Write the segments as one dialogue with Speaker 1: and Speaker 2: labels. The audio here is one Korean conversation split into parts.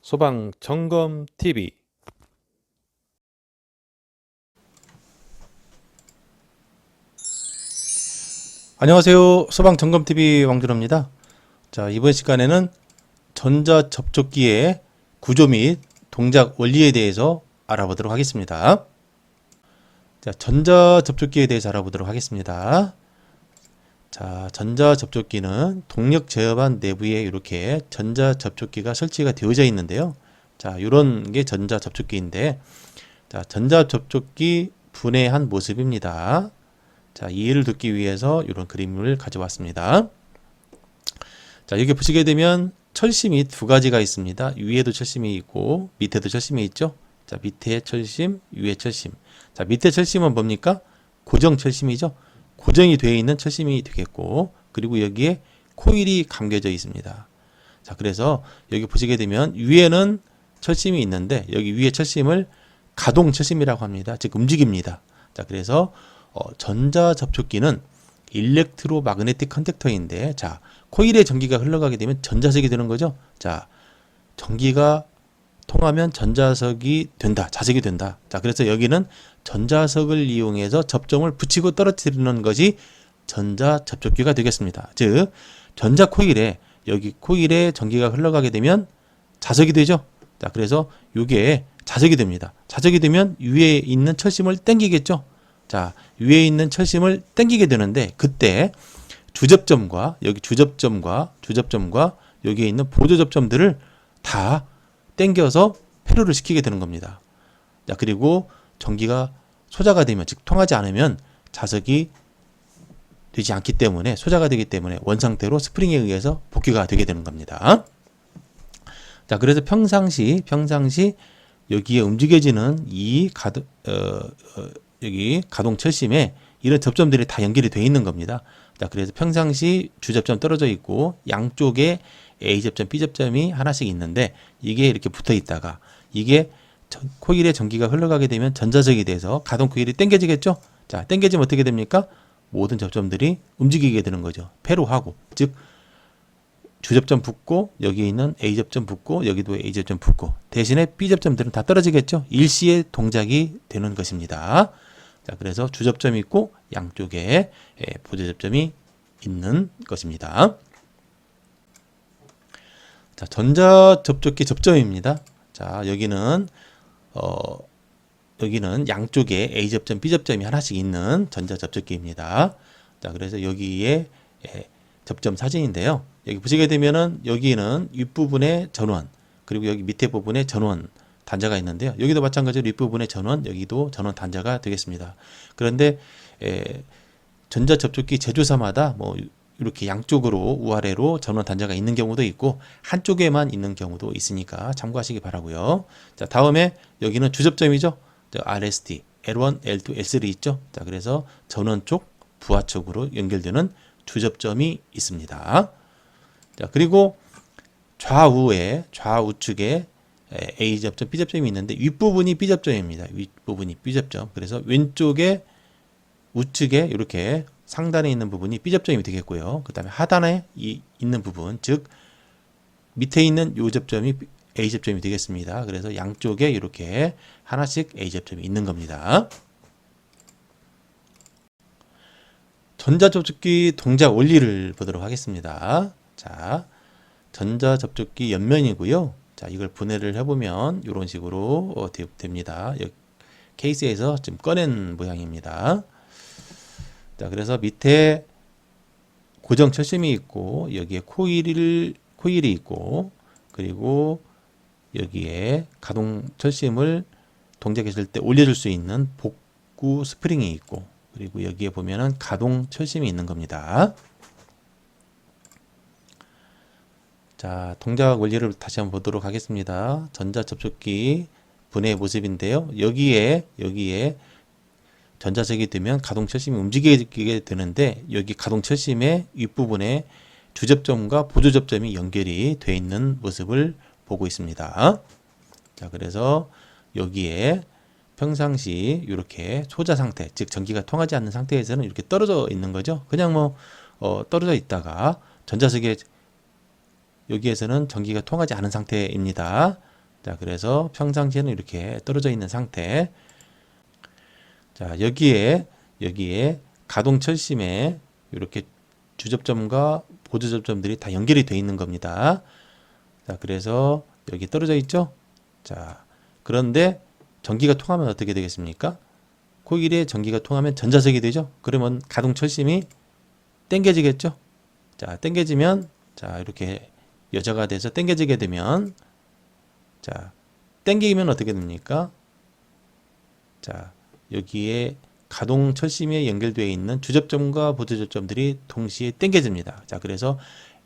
Speaker 1: 소방 점검 TV.
Speaker 2: 안녕하세요. 소방점검TV 왕준호입니다. 자, 이번 시간에는 전자접촉기의 구조 및 동작 원리에 대해서 알아보도록 하겠습니다. 자, 전자접촉기에 대해서 알아보도록 하겠습니다. 자, 전자접촉기는 동력 제어반 내부에 이렇게 전자접촉기가 설치가 되어져 있는데요. 자, 이런 게 전자접촉기인데, 자, 전자접촉기 분해한 모습입니다. 자, 이해를 돕기 위해서 이런 그림을 가져왔습니다. 자, 여기 보시게 되면 철심이 두 가지가 있습니다. 위에도 철심이 있고 밑에도 철심이 있죠. 자, 밑에 철심, 위에 철심. 자, 밑에 철심은 뭡니까? 고정 철심이죠. 고정이 되어 있는 철심이 되겠고, 그리고 여기에 코일이 감겨져 있습니다. 자, 그래서 여기 보시게 되면 위에는 철심이 있는데 여기 위에 철심을 가동 철심이라고 합니다. 즉 움직입니다. 자, 그래서 전자접촉기는 일렉트로 마그네틱 컨택터인데, 자, 코일에 전기가 흘러가게 되면 전자석이 되는 거죠. 자, 전기가 통하면 전자석이 된다, 자석이 된다. 자, 그래서 여기는 전자석을 이용해서 접점을 붙이고 떨어뜨리는 것이 전자접촉기가 되겠습니다. 즉, 전자 코일에, 여기 코일에 전기가 흘러가게 되면 자석이 되죠. 자, 그래서 이게 자석이 됩니다. 자석이 되면 위에 있는 철심을 당기겠죠. 자, 위에 있는 철심을 당기게 되는데, 그때 주접점과 여기 주접점과 여기에 있는 보조접점들을 다 당겨서 회로를 시키게 되는 겁니다. 자, 그리고 전기가 소자가 되면, 즉 통하지 않으면 자석이 되지 않기 때문에, 소자가 되기 때문에 원상태로 스프링에 의해서 복귀가 되게 되는 겁니다. 자, 그래서 평상시 여기에 움직여지는 이 여기 가동 철심에 이런 접점들이 다 연결이 되어 있는 겁니다. 자, 그래서 평상시 주접점 떨어져 있고 양쪽에 A접점, B접점이 하나씩 있는데, 이게 이렇게 붙어 있다가 이게 코일에 전기가 흘러가게 되면 전자석이 돼서 가동 코일이 당겨지겠죠. 자, 당겨지면 어떻게 됩니까? 모든 접점들이 움직이게 되는 거죠. 회로하고, 즉 주접점 붙고 여기에 있는 A접점 붙고 여기도 A접점 붙고, 대신에 B접점들은 다 떨어지겠죠. 일시에 동작이 되는 것입니다. 자, 그래서 주접점이 있고 양쪽에 보조접점이 있는 것입니다. 자, 전자접촉기 접점입니다. 자, 여기는 양쪽에 A접점, B접점이 하나씩 있는 전자접촉기입니다. 자, 그래서 여기에 접점 사진인데요. 여기 보시게 되면은 여기는 윗부분에 전원, 그리고 여기 밑에 부분에 전원 단자가 있는데요. 여기도 마찬가지로 윗부분에 전원, 여기도 전원 단자가 되겠습니다. 그런데 전자접촉기 제조사마다 뭐 이렇게 양쪽으로 우아래로 전원 단자가 있는 경우도 있고 한쪽에만 있는 경우도 있으니까 참고하시기 바라고요. 자, 다음에 여기는 주접점이죠. RST, L1, L2, L3 있죠. 자, 그래서 전원 쪽, 부하 쪽으로 연결되는 주접점이 있습니다. 자, 그리고 좌우측에 A접점, B접점이 있는데 윗부분이 B접점입니다. 윗부분이 B접점. 그래서 왼쪽에 우측에 이렇게 상단에 있는 부분이 B접점이 되겠고요. 그 다음에 하단에 있는 부분, 즉 밑에 있는 이 접점이 A접점이 되겠습니다. 그래서 양쪽에 이렇게 하나씩 A접점이 있는 겁니다. 전자접촉기 동작 원리를 보도록 하겠습니다. 자, 전자접촉기 옆면이고요. 자, 이걸 분해를 해보면 이런 식으로 됩니다. 케이스에서 좀 꺼낸 모양입니다. 자, 그래서 밑에 고정 철심이 있고 여기에 코일이 있고, 그리고 여기에 가동 철심을 동작했을 때 올려줄 수 있는 복구 스프링이 있고, 그리고 여기에 보면은 가동 철심이 있는 겁니다. 자, 동작 원리를 다시 한번 보도록 하겠습니다. 전자접촉기 분해의 모습인데요. 여기에 전자석이 되면 가동 철심이 움직이게 되는데, 여기 가동 철심의 윗부분에 주접점과 보조접점이 연결이 되어 있는 모습을 보고 있습니다. 자, 그래서 여기에 평상시 이렇게 소자 상태, 즉 전기가 통하지 않는 상태에서는 이렇게 떨어져 있는 거죠. 그냥 뭐 떨어져 있다가 전자석에 여기에서는 전기가 통하지 않은 상태입니다. 자, 그래서 평상시에는 이렇게 떨어져 있는 상태. 자, 여기에 가동 철심에 이렇게 주접점과 보조 접점들이 다 연결이 되어 있는 겁니다. 자, 그래서 여기 떨어져 있죠? 자, 그런데 전기가 통하면 어떻게 되겠습니까? 코일에 전기가 통하면 전자석이 되죠? 그러면 가동 철심이 당겨지겠죠? 자, 당겨지면, 자, 이렇게 여자가 돼서 당겨지게 되면, 자, 당기면 어떻게 됩니까? 자, 여기에 가동 철심에 연결되어 있는 주접점과 보조 접점들이 동시에 당겨집니다. 자, 그래서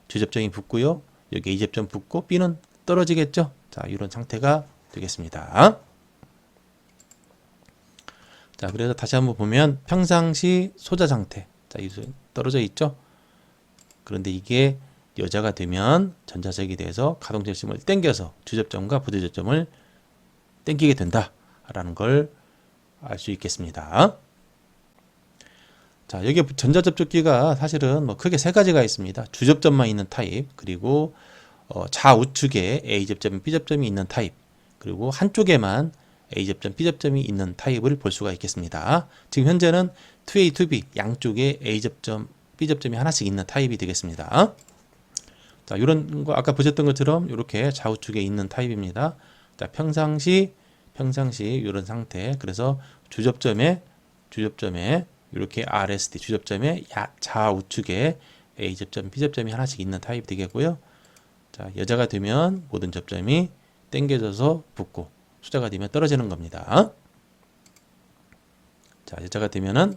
Speaker 2: 주접점이 붙고요. 여기 A접점 붙고 B는 떨어지겠죠? 자, 이런 상태가 되겠습니다. 자, 그래서 다시 한번 보면 평상시 소자 상태. 자, 이 떨어져 있죠? 그런데 이게 여자가 되면 전자석이 돼서 가동 철심을 당겨서 주접점과 보조 접점을 당기게 된다라는 걸 알 수 있겠습니다. 자, 여기 전자접촉기가 사실은 뭐 크게 세 가지가 있습니다. 주접점만 있는 타입, 그리고 좌우측에 A접점, B접점이 있는 타입, 그리고 한쪽에만 A접점, B접점이 있는 타입을 볼 수가 있겠습니다. 지금 현재는 2A, 2B 양쪽에 A접점, B접점이 하나씩 있는 타입이 되겠습니다. 자, 이런 거 아까 보셨던 것처럼 이렇게 좌우측에 있는 타입입니다. 자, 평상시 이런 상태. 그래서 주접점에 이렇게 RST 주접점에 좌우측에 A접점, B접점이 하나씩 있는 타입이 되겠고요. 자, 여자가 되면 모든 접점이 당겨져서 붙고 수자가 되면 떨어지는 겁니다. 자, 여자가 되면은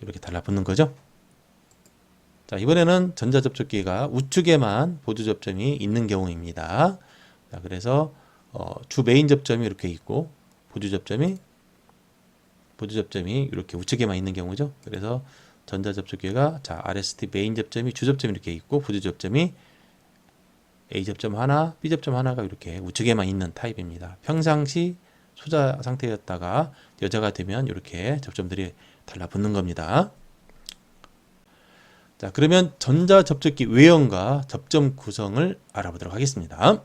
Speaker 2: 이렇게 달라붙는 거죠. 자, 이번에는 전자접촉기가 우측에만 보조 접점이 있는 경우입니다. 자, 그래서 주 메인 접점이 이렇게 있고 보조 접점이 이렇게 우측에만 있는 경우죠. 그래서 전자접촉기가 자, RST 메인 접점이 주접점이 이렇게 있고 보조 접점이 A접점 하나, B접점 하나가 이렇게 우측에만 있는 타입입니다. 평상시 소자 상태였다가 여자가 되면 이렇게 접점들이 달라붙는 겁니다. 자, 그러면 전자접촉기 외형과 접점 구성을 알아보도록 하겠습니다.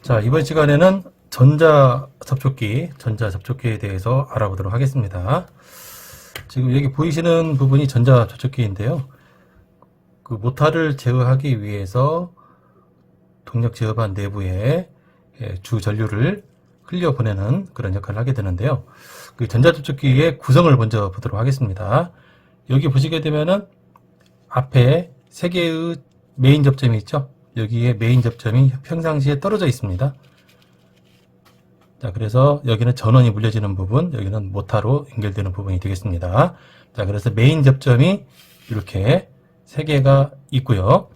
Speaker 3: 자, 이번 시간에는 전자접촉기에 대해서 알아보도록 하겠습니다. 지금 여기 보이시는 부분이 전자접촉기인데요. 그 모타를 제어하기 위해서 동력 제어반 내부에 주 전류를 흘려보내는 그런 역할을 하게 되는데요. 그 전자접촉기의 구성을 먼저 보도록 하겠습니다. 여기 보시게 되면은 앞에 세 개의 메인 접점이 있죠. 여기에 메인 접점이 평상시에 떨어져 있습니다. 자, 그래서 여기는 전원이 물려지는 부분, 여기는 모타로 연결되는 부분이 되겠습니다. 자, 그래서 메인 접점이 이렇게 세 개가 있고요.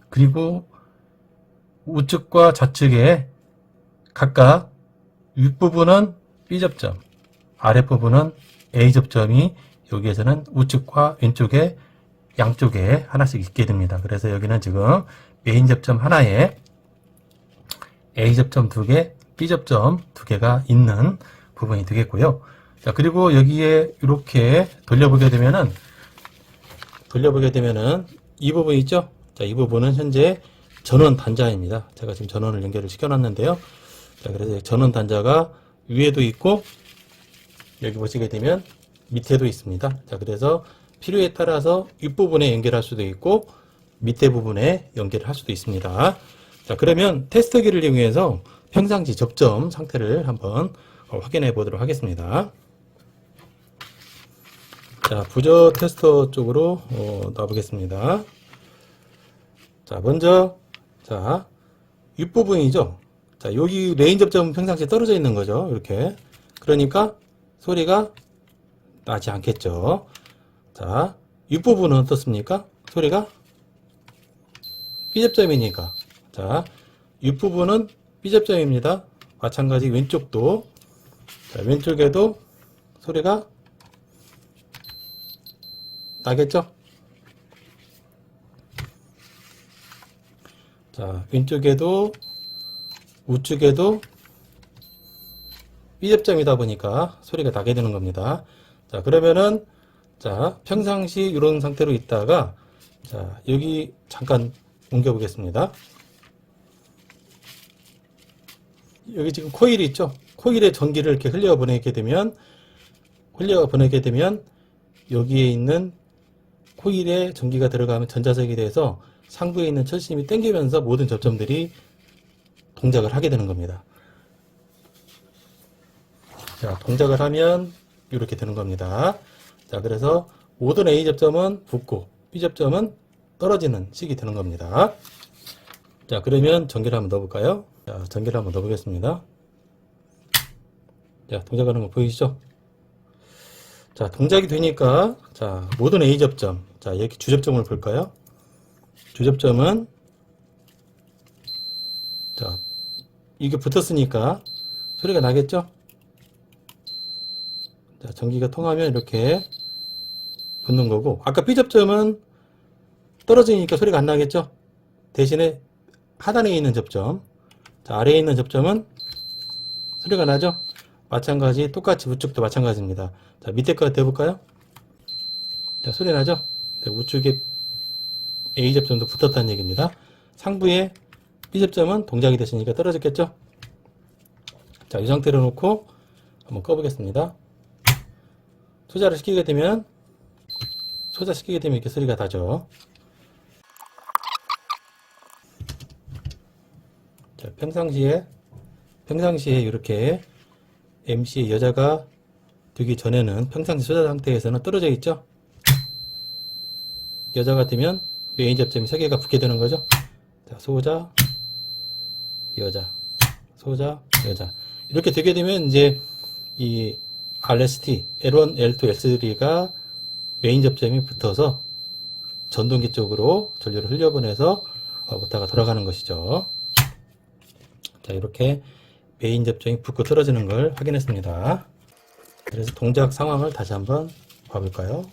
Speaker 3: 그리고 우측과 좌측에 각각 윗부분은 B접점, 아랫부분은 A접점이 여기에서는 우측과 왼쪽에 양쪽에 하나씩 있게 됩니다. 그래서 여기는 지금 메인 접점 하나에 A접점 2개, B접점 2개가 있는 부분이 되겠고요. 자, 그리고 여기에 이렇게 돌려보게 되면은 이 부분 있죠? 자, 이 부분은 현재 전원 단자입니다. 제가 지금 전원을 연결을 시켜놨는데요. 자, 그래서 전원 단자가 위에도 있고 여기 보시게 되면 밑에도 있습니다. 자, 그래서 필요에 따라서 윗부분에 연결할 수도 있고 밑에 부분에 연결을 할 수도 있습니다. 자, 그러면 테스터기를 이용해서 평상시 접점 상태를 한번 확인해 보도록 하겠습니다. 자, 부저 테스터 쪽으로 놔보겠습니다. 자, 먼저 자, 윗부분이죠. 자, 여기 레인 접점은 평상시에 떨어져 있는 거죠. 이렇게. 그러니까 소리가 나지 않겠죠. 자, 윗부분은 어떻습니까? 소리가 B접점이니까. 자, 윗부분은 B접점입니다. 마찬가지 왼쪽도. 자, 왼쪽에도 소리가 나겠죠? 자, 왼쪽에도 우측에도 B접점이다 보니까 소리가 나게 되는 겁니다. 자, 그러면은 자, 평상시 이런 상태로 있다가 자, 여기 잠깐 옮겨 보겠습니다. 여기 지금 코일이 있죠. 코일에 전기를 이렇게 흘려보내게 되면 여기에 있는 코일에 전기가 들어가면 전자석이 돼서 상부에 있는 철심이 당기면서 모든 접점들이 동작을 하게 되는 겁니다. 자, 동작을 하면 이렇게 되는 겁니다. 자, 그래서 모든 A 접점은 붙고 B 접점은 떨어지는 식이 되는 겁니다. 자, 그러면 전기를 한번 넣어볼까요? 자, 전기를 한번 넣어보겠습니다. 자, 동작하는 거 보이시죠? 자, 동작이 되니까, 자, 모든 A 접점. 자, 여기 주접점을 볼까요? 주접점은, 자, 이게 붙었으니까 소리가 나겠죠? 자, 전기가 통하면 이렇게 붙는 거고, 아까 B 접점은 떨어지니까 소리가 안 나겠죠? 대신에 하단에 있는 접점, 자, 아래에 있는 접점은 소리가 나죠? 마찬가지, 똑같이 우측도 마찬가지입니다. 자, 밑에 거 대볼까요? 자, 소리 나죠? 네, 우측에 A 접점도 붙었다는 얘기입니다. 상부에 B 접점은 동작이 됐으니까 떨어졌겠죠? 자, 이 상태로 놓고 한번 꺼보겠습니다. 소자를 시키게 되면 이렇게 소리가 나죠. 자, 평상시에 이렇게 MC 여자가 되기 전에는 평상시 소자 상태에서는 떨어져 있죠. 여자가 되면 메인 접점이 3개가 붙게 되는 거죠. 자, 소자, 여자, 소자, 여자. 이렇게 되게 되면 이제 이 RST, L1, L2, L3가 메인 접점이 붙어서 전동기 쪽으로 전류를 흘려보내서 모터가 돌아가는 것이죠. 자, 이렇게 메인 접점이 붙고 떨어지는 걸 확인했습니다. 그래서 동작 상황을 다시 한번 봐볼까요?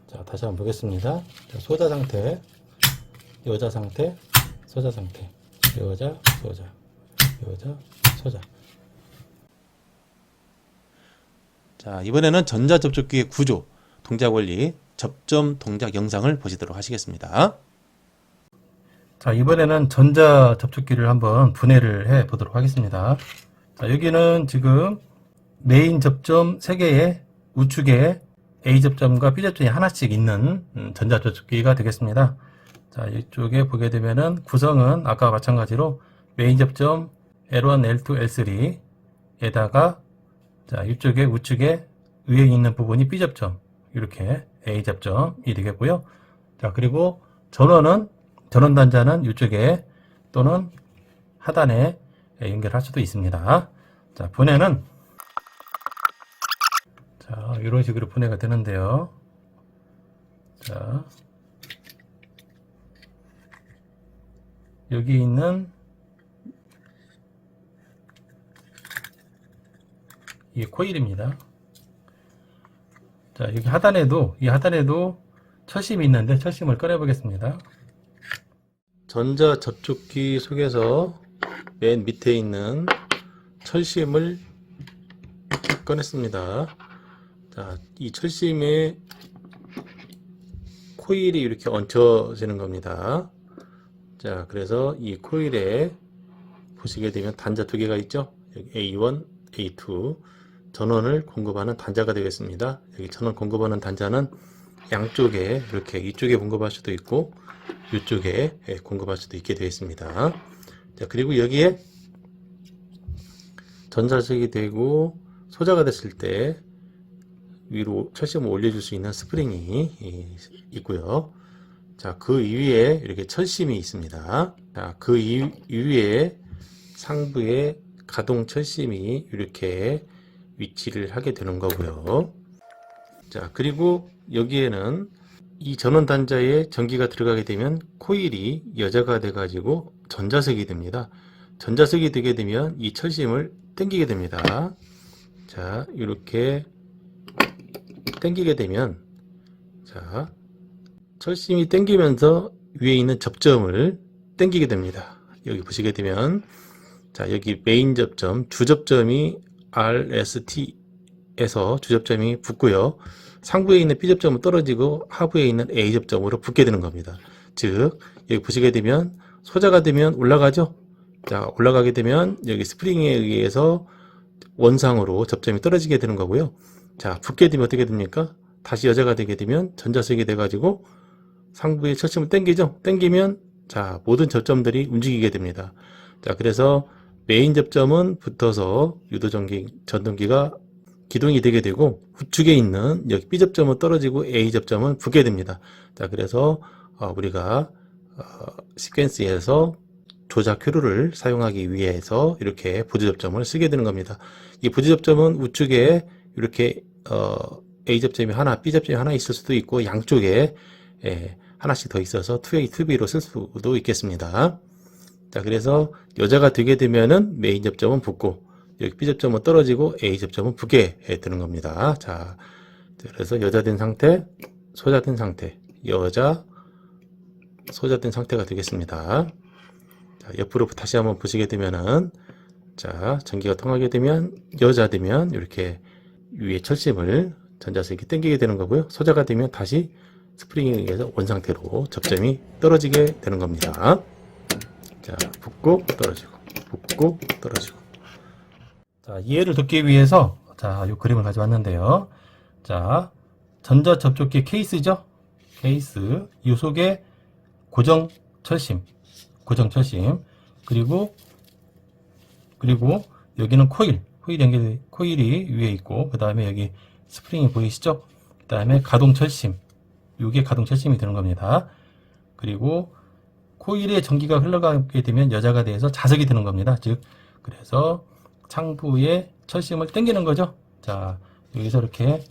Speaker 3: 자, 다시 한번 보겠습니다. 자, 소자 상태, 여자 상태, 소자 상태, 여자, 소자, 여자, 소자.
Speaker 2: 자, 이번에는 전자접촉기의 구조, 동작 원리, 접점 동작 영상을 보시도록 하시겠습니다.
Speaker 3: 자, 이번에는 전자 접촉기를 한번 분해를 해 보도록 하겠습니다. 자, 여기는 지금 메인 접점 3개에 우측에 A 접점과 B 접점이 하나씩 있는 전자 접촉기가 되겠습니다. 자, 이쪽에 보게 되면은 구성은 아까와 마찬가지로 메인 접점 L1, L2, L3에다가 자, 이쪽에 우측에 위에 있는 부분이 B 접점, 이렇게 A 접점이 되겠고요. 자, 그리고 전원 단자는 이쪽에 또는 하단에 연결할 수도 있습니다. 자, 분해는 자, 이런 식으로 분해가 되는데요. 자, 여기 있는 이 코일입니다. 자, 여기 하단에도 철심이 있는데 철심을 꺼내 보겠습니다.
Speaker 1: 전자 접촉기 속에서 맨 밑에 있는 철심을 꺼냈습니다. 자, 이 철심에 코일이 이렇게 얹혀지는 겁니다. 자, 그래서 이 코일에 보시게 되면 단자 2개가 있죠. 여기 A1, A2 전원을 공급하는 단자가 되겠습니다. 여기 전원 공급하는 단자는 양쪽에 이렇게 이쪽에 공급할 수도 있고 이쪽에 공급할 수도 있게 되어 있습니다. 자, 그리고 여기에 전자석이 되고 소자가 됐을 때 위로 철심을 올려줄 수 있는 스프링이 있고요. 자, 그 위에 이렇게 철심이 있습니다. 자, 그 위에 상부에 가동 철심이 이렇게 위치를 하게 되는 거고요. 자, 그리고 여기에는 이 전원 단자에 전기가 들어가게 되면 코일이 여자가 돼 가지고 전자석이 됩니다. 전자석이 되게 되면 이 철심을 당기게 됩니다. 자, 이렇게 당기게 되면 자, 철심이 당기면서 위에 있는 접점을 당기게 됩니다. 여기 보시게 되면 자, 여기 메인 접점, 주접점이 RST에서 주접점이 붙고요. 상부에 있는 B접점은 떨어지고 하부에 있는 A접점으로 붙게 되는 겁니다. 즉 여기 보시게 되면 소자가 되면 올라가죠. 자, 올라가게 되면 여기 스프링에 의해서 원상으로 접점이 떨어지게 되는 거고요. 자, 붙게 되면 어떻게 됩니까? 다시 여자가 되게 되면 전자석이 돼가지고 상부에 철심을 당기죠. 당기면 자, 모든 접점들이 움직이게 됩니다. 자, 그래서 메인 접점은 붙어서 유도전기, 전동기가 기동이 되게 되고 우측에 있는 여기 B 접점은 떨어지고 A 접점은 붙게 됩니다. 자, 그래서 우리가 시퀀스에서 조작 회로를 사용하기 위해서 이렇게 보조 접점을 쓰게 되는 겁니다. 이 보조 접점은 우측에 이렇게 A 접점이 하나, B 접점이 하나 있을 수도 있고 양쪽에 하나씩 더 있어서 2A, 2B로 쓸 수도 있겠습니다. 자, 그래서 여자가 되게 되면은 메인 접점은 붙고 여기 B 접점은 떨어지고 A 접점은 붙게 되는 겁니다. 자, 그래서 여자된 상태, 소자된 상태, 여자, 소자된 상태가 되겠습니다. 자, 옆으로 다시 한번 보시게 되면은 자, 전기가 통하게 되면 여자 되면 이렇게 위에 철심을 전자석이 당기게 되는 거고요. 소자가 되면 다시 스프링에 의해서 원상태로 접점이 떨어지게 되는 겁니다. 자, 붙고 떨어지고 붙고 떨어지고.
Speaker 3: 자, 이해를 돕기 위해서 자, 이 그림을 가져왔는데요. 자, 전자 접촉기 케이스죠. 케이스 이 속에 고정 철심 그리고 여기는 코일이 위에 있고 그 다음에 여기 스프링이 보이시죠? 그 다음에 가동 철심, 이게 가동 철심이 되는 겁니다. 그리고 코일에 전기가 흘러가게 되면 여자가 돼서 자석이 되는 겁니다. 즉 그래서 창부에 철심을 당기는 거죠. 자, 여기서 이렇게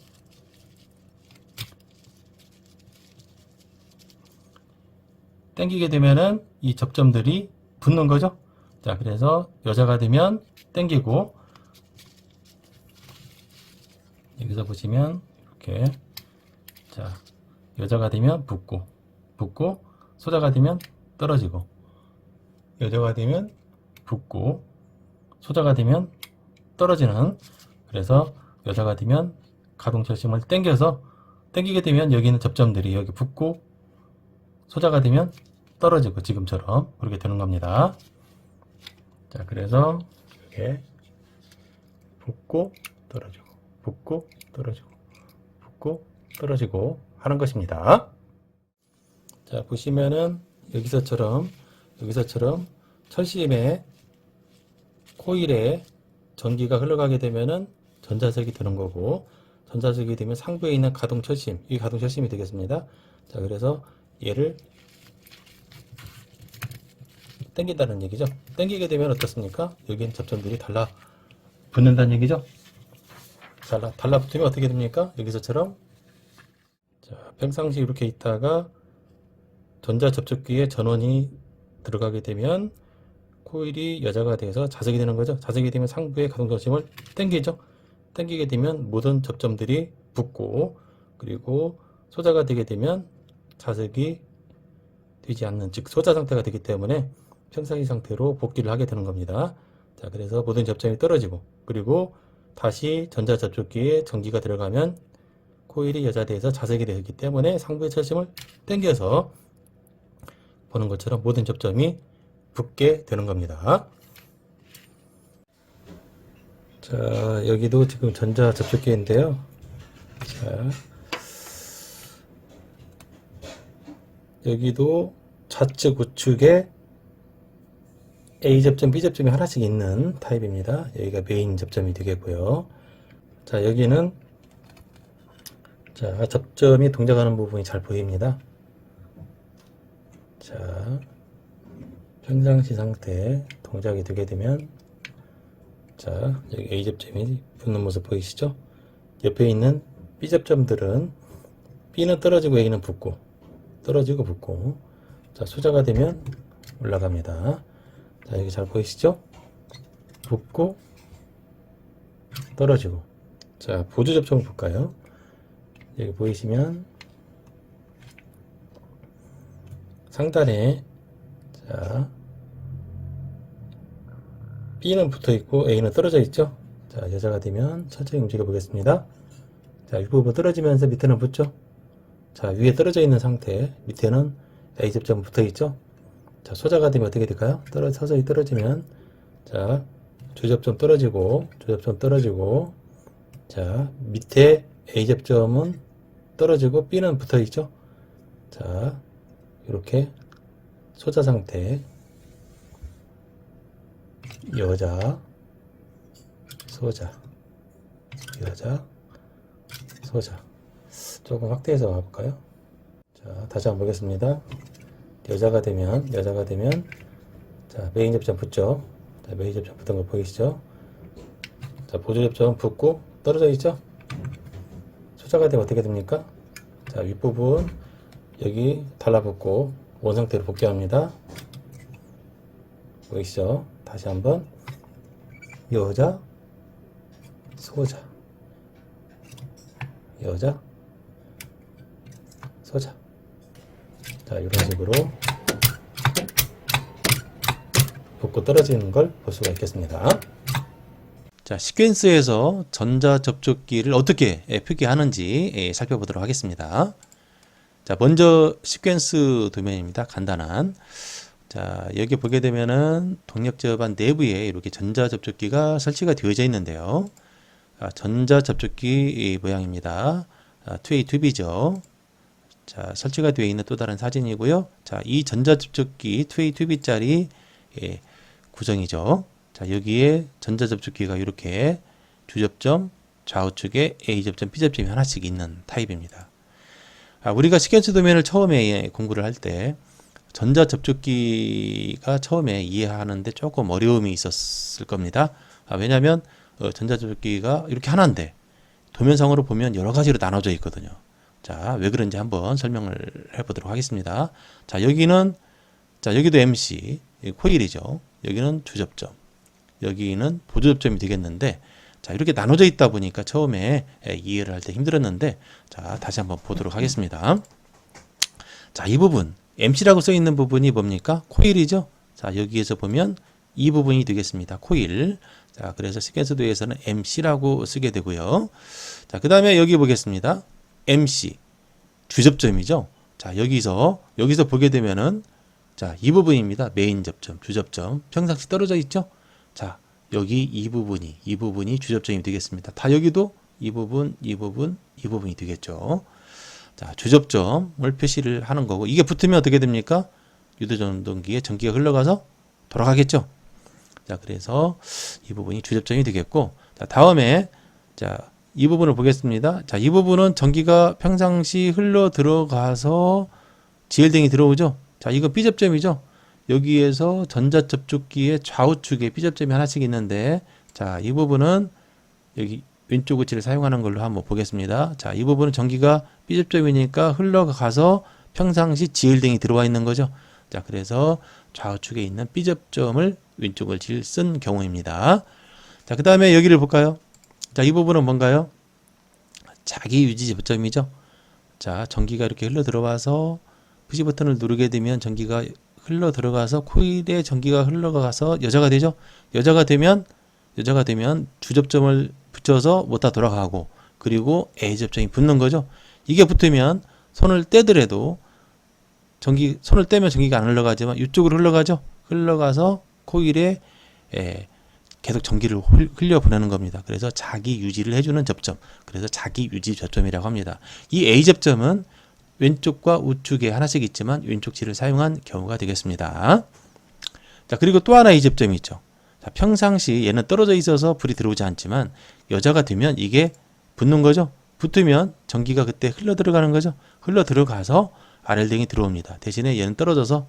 Speaker 3: 당기게 되면은 이 접점들이 붙는 거죠. 자, 그래서 여자가 되면 당기고 여기서 보시면 이렇게 자, 여자가 되면 붙고 소자가 되면 떨어지고 여자가 되면 붙고 소자가 되면 떨어지는, 그래서 여자가 되면 가동철심을 당기게 되면 여기 있는 접점들이 여기 붙고 소자가 되면 떨어지고 지금처럼 그렇게 되는 겁니다. 자, 그래서 이렇게 붙고 떨어지고 붙고 떨어지고 붙고 떨어지고 하는 것입니다. 자, 보시면은 여기서처럼 철심에 코일에 전기가 흘러가게 되면은 전자석이 되는 거고, 전자석이 되면 상부에 있는 가동 철심, 이 가동 철심이 되겠습니다. 자, 그래서 얘를 당긴다는 얘기죠. 당기게 되면 어떻습니까? 여기는 접점들이 달라 붙는다는 얘기죠. 달라 붙으면 어떻게 됩니까? 여기서처럼 자, 평상시 이렇게 있다가 전자 접촉기에 전원이 들어가게 되면 코일이 여자가 돼서 자석이 되는 거죠. 자석이 되면 상부의 가동 철심을 당기죠. 당기게 되면 모든 접점들이 붙고, 그리고 소자가 되게 되면 자석이 되지 않는, 즉 소자 상태가 되기 때문에 평상시 상태로 복귀를 하게 되는 겁니다. 자, 그래서 모든 접점이 떨어지고, 그리고 다시 전자 접촉기에 전기가 들어가면 코일이 여자돼서 자석이 되기 때문에 상부의 철심을 당겨서 보는 것처럼 모든 접점이 붙게 되는 겁니다. 자, 여기도 지금 전자 접촉기인데요. 자, 여기도 좌측 우측에 A 접점, B 접점이 하나씩 있는 타입입니다. 여기가 메인 접점이 되겠고요. 자, 여기는 자, 접점이 동작하는 부분이 잘 보입니다. 자, 평상시 상태 동작이 되게 되면 자, 여기 A 접점이 붙는 모습 보이시죠? 옆에 있는 B 접점들은 B는 떨어지고 A는 붙고, 떨어지고 붙고, 자, 소자가 되면 올라갑니다. 자, 여기 잘 보이시죠? 붙고 떨어지고. 자, 보조 접점을 볼까요? 여기 보이시면 상단에 자, B는 붙어 있고 A는 떨어져 있죠? 자, 여자가 되면 천천히 움직여 보겠습니다. 자, 일부분 떨어지면서 밑에는 붙죠? 자, 위에 떨어져 있는 상태, 밑에는 A 접점 붙어 있죠. 자, 소자가 되면 어떻게 될까요? 서서히 떨어지면, 자, 주접점 떨어지고, 자, 밑에 A 접점은 떨어지고 B는 붙어 있죠. 자, 이렇게 소자 상태, 여자, 소자, 조금 확대해서 가볼까요? 자, 다시 한번 보겠습니다. 여자가 되면, 자, 메인 접점 붙죠? 자, 메인 접점 붙은 거 보이시죠? 자, 보조 접점 붙고 떨어져 있죠? 소자가 되면 어떻게 됩니까? 자, 윗부분 여기 달라붙고 원 상태로 복귀합니다. 보이시죠? 다시 한번 여자, 소자, 여자, 소자. 자, 이런 식으로 붙고 떨어지는 걸 볼 수가 있겠습니다.
Speaker 2: 자, 시퀀스에서 전자 접촉기를 어떻게 표기하는지 살펴보도록 하겠습니다. 자, 먼저 시퀀스 도면입니다. 간단한. 자, 여기 보게 되면은 동력 제어반 내부에 이렇게 전자 접촉기가 설치가 되어져 있는데요. 전자 접촉기 모양입니다. 2A, 2B죠. 자, 설치가 되어 있는 또 다른 사진이고요. 자, 이 전자 접촉기 2A, 2B짜리 구성이죠. 자, 여기에 전자 접촉기가 이렇게 주접점, 좌우측에 A 접점, B 접점이 하나씩 있는 타입입니다. 우리가 시퀀스 도면을 처음에 공부를 할 때 전자 접촉기가 처음에 이해하는데 조금 어려움이 있었을 겁니다. 왜냐하면 전자 접촉기가 이렇게 하나인데 도면상으로 보면 여러 가지로 나눠져 있거든요. 자, 왜 그런지 한번 설명을 해보도록 하겠습니다. 자, 여기는, 자, 여기도 MC, 여기 코일이죠. 여기는 주접점, 여기는 보조접점이 되겠는데, 자, 이렇게 나눠져 있다 보니까 처음에 이해를 할 때 힘들었는데, 자, 다시 한번 보도록 하겠습니다. 자, 이 부분, MC라고 써 있는 부분이 뭡니까? 코일이죠. 자, 여기에서 보면 이 부분이 되겠습니다. 코일. 자, 그래서 시퀀스도에서는 MC라고 쓰게 되고요. 자, 그 다음에 여기 보겠습니다. MC, 주접점이죠. 자, 여기서 보게 되면은, 자, 이 부분입니다. 메인 접점, 주접점. 평상시 떨어져 있죠. 자, 여기 이 부분이 주접점이 되겠습니다. 다 여기도 이 부분이 되겠죠. 자, 주접점을 표시를 하는 거고, 이게 붙으면 어떻게 됩니까? 유도전동기에 전기가 흘러가서 돌아가겠죠. 자, 그래서 이 부분이 주접점이 되겠고, 자, 다음에, 자, 이 부분을 보겠습니다. 자, 이 부분은 전기가 평상시 흘러 들어가서 GL등이 들어오죠. 자, 이거 B접점이죠. 여기에서 전자 접촉기의 좌우측에 B접점이 하나씩 있는데, 자, 이 부분은 여기 왼쪽 위치를 사용하는 걸로 한번 보겠습니다. 자, 이 부분은 전기가 B접점이니까 흘러가서 평상시 GL등이 들어와 있는 거죠. 자, 그래서 좌우측에 있는 B접점을 왼쪽을 쓴 경우입니다. 자, 그 다음에 여기를 볼까요? 자, 이 부분은 뭔가요? 자기 유지 접점이죠. 자, 전기가 이렇게 흘러 들어와서 푸시 버튼을 누르게 되면 전기가 흘러 들어가서 코일에 전기가 흘러가서 여자가 되죠. 여자가 되면 주접점을 붙여서 모터 돌아가고, 그리고 A 접점이 붙는 거죠. 이게 붙으면 손을 떼더라도 손을 떼면 전기가 안 흘러가지만 이쪽으로 흘러가죠. 흘러가서 코일에 계속 전기를 흘려 보내는 겁니다. 그래서 자기 유지를 해주는 접점, 그래서 자기 유지 접점이라고 합니다. 이 A 접점은 왼쪽과 우측에 하나씩 있지만 왼쪽 질을 사용한 경우가 되겠습니다. 자, 그리고 또 하나 A 접점이 있죠. 자, 평상시 얘는 떨어져 있어서 불이 들어오지 않지만 여자가 되면 이게 붙는 거죠. 붙으면 전기가 그때 흘러 들어가는 거죠. 흘러 들어가서 RL등이 들어옵니다. 대신에 얘는 떨어져서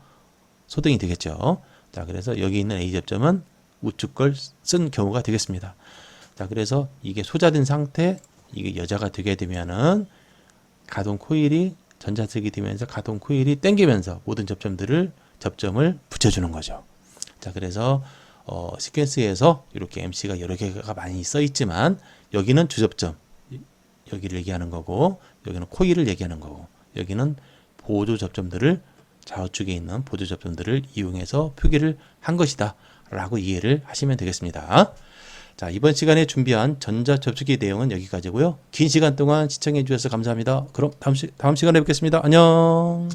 Speaker 2: 소등이 되겠죠. 자, 그래서 여기 있는 A 접점은 우측 걸 쓴 경우가 되겠습니다. 자, 그래서 이게 소자된 상태, 이게 여자가 되게 되면은 가동 코일이 전자색이 되면서 가동 코일이 당기면서 모든 접점을 붙여주는 거죠. 자, 그래서 시퀀스에서 이렇게 MC가 여러 개가 많이 써 있지만 여기는 주접점, 여기를 얘기하는 거고, 여기는 코일을 얘기하는 거고, 여기는 보조 접점들을, 좌우측에 있는 보조 접점들을 이용해서 표기를 한 것이다 라고 이해를 하시면 되겠습니다. 자, 이번 시간에 준비한 전자 접촉기 내용은 여기까지고요. 긴 시간 동안 시청해 주셔서 감사합니다. 그럼 다음 시간에 뵙겠습니다. 안녕.